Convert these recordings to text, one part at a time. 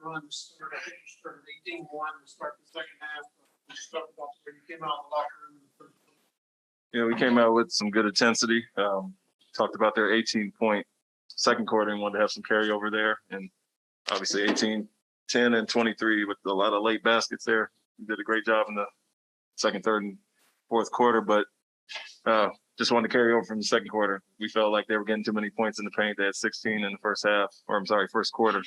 run to start. I think you started 18-1 to start the second half. You came out of the locker room. Yeah, we came out with some good intensity. Talked about their 18-point second quarter and wanted to have some carryover there. And obviously 18, 10, and 23 with a lot of late baskets there. We did a great job in the second, third, and fourth quarter, but just wanted to carry over from the second quarter. We felt like they were getting too many points in the paint. They had 16 in the first quarter,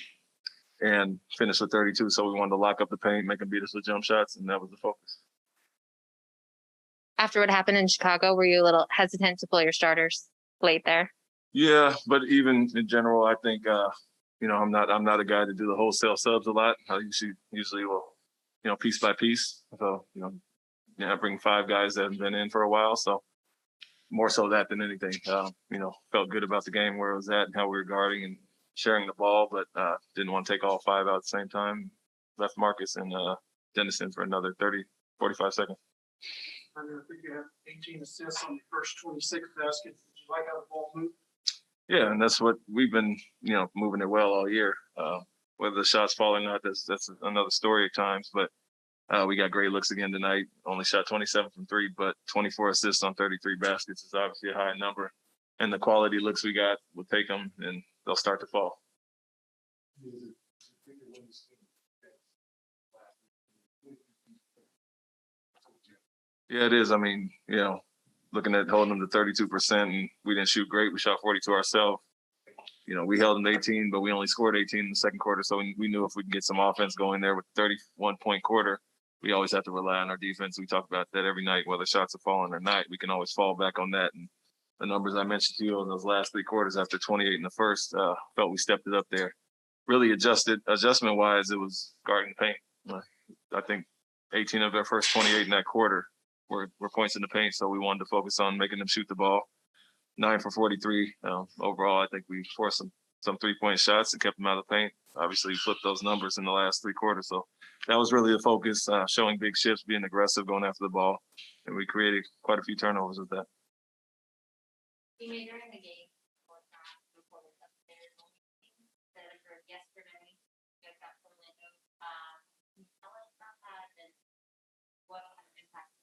and finished with 32. So we wanted to lock up the paint, make them beat us with jump shots, and that was the focus. After what happened in Chicago, were you a little hesitant to pull your starters late there? Yeah, but even in general, I think I'm not a guy to do the wholesale subs a lot. I usually will, piece by piece. So I bring 5 guys that have been in for a while. So more so that than anything. Felt good about the game where it was at and how we were guarding and sharing the ball, but didn't want to take all 5 out at the same time. Left Marcus and Dennison for another 30, 45 seconds. I think you have 18 assists on the first 26 baskets. Did you like how the ball moved? Yeah, and that's what we've been, moving it well all year. Whether the shots fall or not, that's another story at times. But we got great looks again tonight. Only shot 27 from 3, but 24 assists on 33 baskets is obviously a high number. And the quality looks we got, we'll take them, and they'll start to fall. Yeah, it is. I mean, looking at holding them to 32%, and we didn't shoot great. We shot 42 ourselves. We held them to 18, but we only scored 18 in the second quarter. So we knew if we could get some offense going there with 31-point quarter, we always have to rely on our defense. We talk about that every night, whether shots are falling or not. We can always fall back on that. And the numbers I mentioned to you in those last 3 quarters after 28 in the first, felt we stepped it up there. Really adjustment-wise, it was guarding the paint. I think 18 of their first 28 in that quarter were points in the paint, so we wanted to focus on making them shoot the ball. 9 for 43. Overall, I think we forced some 3-point shots and kept them out of the paint. Obviously, we flipped those numbers in the last 3 quarters, so that was really the focus, showing big shifts, being aggressive, going after the ball, and we created quite a few turnovers with that. During the game, before the upstairs, yesterday, you guys got Orlando. Can you tell us about that and what kind of impact?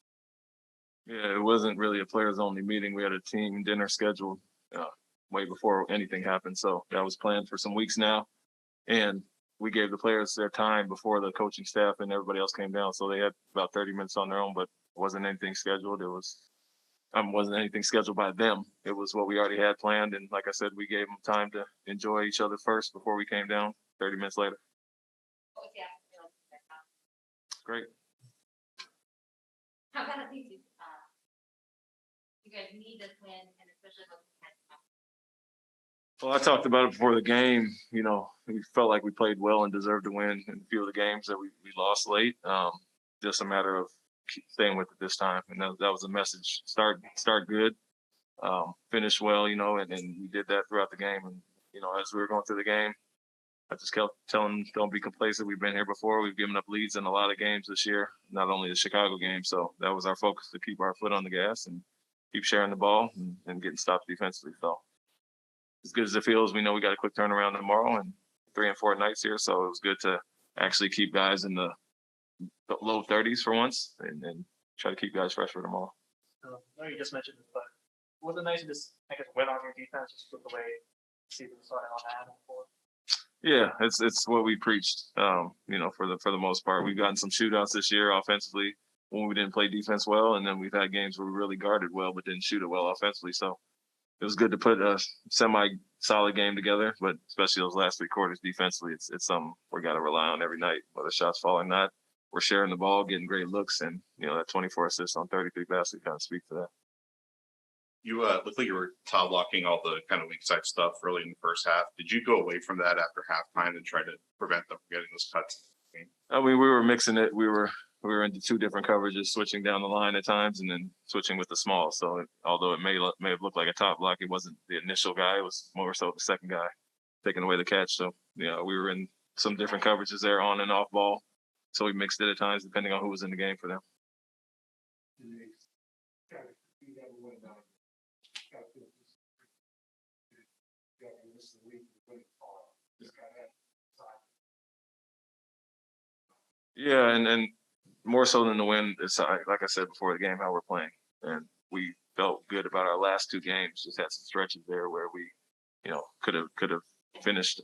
Yeah, it wasn't really a players-only meeting. We had a team dinner scheduled way before anything happened, so that was planned for some weeks now. And we gave the players their time before the coaching staff and everybody else came down, so they had about 30 minutes on their own, but it wasn't anything scheduled. It wasn't anything scheduled by them. It was what we already had planned, and like I said, we gave them time to enjoy each other first before we came down 30 minutes later. What was the atmosphere? Great. How about it? You guys need this win, and especially looking at it. Well, I talked about it before the game. We felt like we played well and deserved to win in a few of the games that we lost late. Just a matter of staying with it this time, and that was a message. Start good, finish well, and we did that throughout the game. And as we were going through the game, I just kept telling them, don't be complacent. We've been here before. We've given up leads in a lot of games this year, not only the Chicago game. So that was our focus, to keep our foot on the gas and keep sharing the ball and getting stopped defensively. So as good as it feels, we know we got a quick turnaround tomorrow and 3 and 4 nights here. So it was good to actually keep guys in the low 30s for once and try to keep guys fresh for tomorrow. I know you just mentioned this, but was it nice to just, win on your defense just with the way the season started on that before? Yeah, it's what we preached. For the most part, we've gotten some shootouts this year offensively when we didn't play defense well, and then we've had games where we really guarded well but didn't shoot it well offensively. So it was good to put a semi-solid game together, but especially those last 3 quarters defensively, it's something we got to rely on every night, whether shots fall or not. We're sharing the ball, getting great looks, and that 24 assists on 33 baskets kind of speaks to that. You looked like you were top blocking all the kind of weak side stuff early in the first half. Did you go away from that after halftime and try to prevent them from getting those cuts? I mean, we were mixing it. We were into 2 different coverages, switching down the line at times, and then switching with the small. So although it may have looked like a top block, it wasn't the initial guy. It was more so the second guy taking away the catch. So we were in some different coverages there, on and off ball. So we mixed it at times depending on who was in the game for them. Yeah, and more so than the win, it's like I said before the game, how we're playing, and we felt good about our last two games. Just had some stretches there where we, could have finished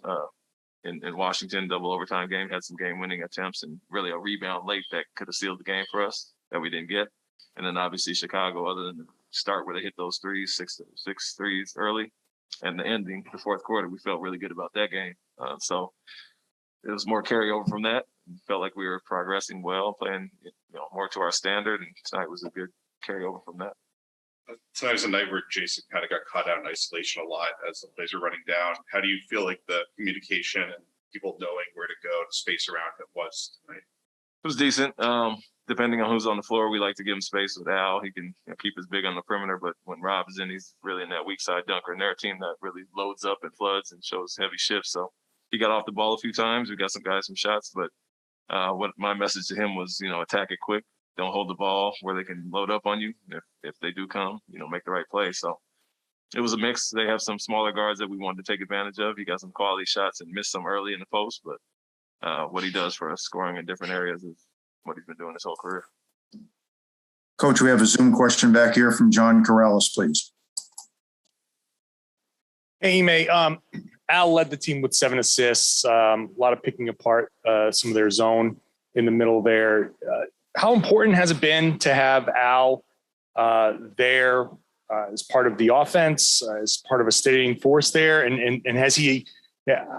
in Washington double overtime game, had some game winning attempts, and really a rebound late that could have sealed the game for us that we didn't get. And then obviously Chicago, other than the start where they hit those six threes early, and the ending, the fourth quarter, we felt really good about that game. So it was more carryover from that. Felt like we were progressing well, playing more to our standard, and tonight was a good carryover from that. Tonight was a night where Jason kind of got caught out in isolation a lot as the plays are running down. How do you feel like the communication and people knowing where to go to space around him was tonight? It was decent. Depending on who's on the floor, we like to give him space with Al. He can keep us big on the perimeter, but when Rob is in, he's really in that weak side dunker. And they're a team that really loads up and floods and shows heavy shifts. So he got off the ball a few times. We got some guys some shots, but what my message to him was, attack it quick. Don't hold the ball where they can load up on you. If they do come, make the right play. So it was a mix. They have some smaller guards that we wanted to take advantage of. He got some quality shots and missed some early in the post, but what he does for us scoring in different areas is what he's been doing his whole career. Coach, we have a Zoom question back here from John Corrales, please. Hey, Ime. Al led the team with 7 assists, a lot of picking apart some of their zone in the middle there. How important has it been to have Al there as part of the offense, as part of a steadying force there? And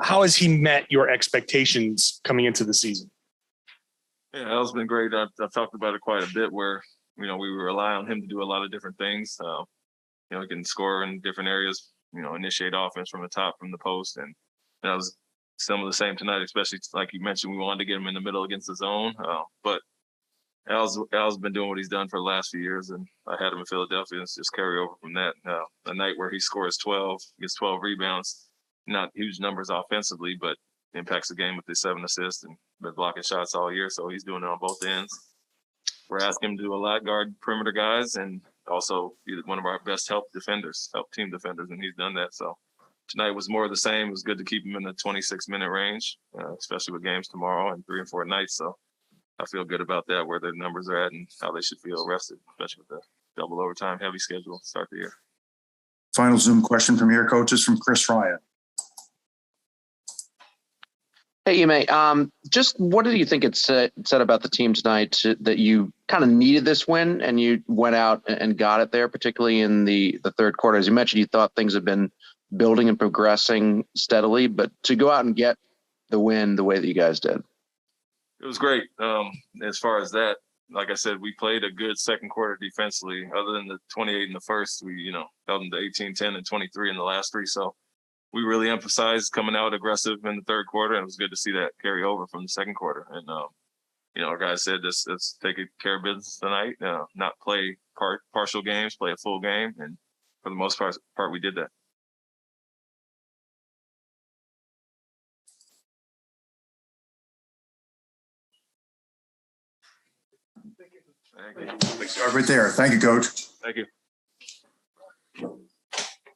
how has he met your expectations coming into the season? Yeah, Al's been great. I've talked about it quite a bit where, we rely on him to do a lot of different things. He can score in different areas, initiate offense from the top, from the post. And that was some of the same tonight, especially like you mentioned, we wanted to get him in the middle against the zone. But Al's been doing what he's done for the last few years, and I had him in Philadelphia, and it's just carry over from that. A night where he scores 12, gets 12 rebounds, not huge numbers offensively, but impacts the game with his 7 assists and been blocking shots all year, so he's doing it on both ends. We're asking him to do a lot, guard perimeter guys, and also be one of our best help team defenders, and he's done that. So tonight was more of the same. It was good to keep him in the 26-minute range, especially with games tomorrow and 3 and 4 nights. So I feel good about that, where their numbers are at and how they should feel rested, especially with the double overtime heavy schedule to start the year. Final Zoom question from here, coaches, from Chris Ryan. Hey, Ime, just what do you think it said about the team tonight that you kind of needed this win and you went out and got it there, particularly in the third quarter? As you mentioned, you thought things had been building and progressing steadily, but to go out and get the win the way that you guys did. It was great. As far as that, like I said, we played a good second quarter defensively. Other than the 28 in the first, we, held them to 18, 10, and 23 in the last 3. So we really emphasized coming out aggressive in the third quarter, and it was good to see that carry over from the second quarter. And, our guys said, let's take care of business tonight, not play partial games, play a full game. And for the most part, we did that. Thank you. Right there. Thank you, Coach. Thank you.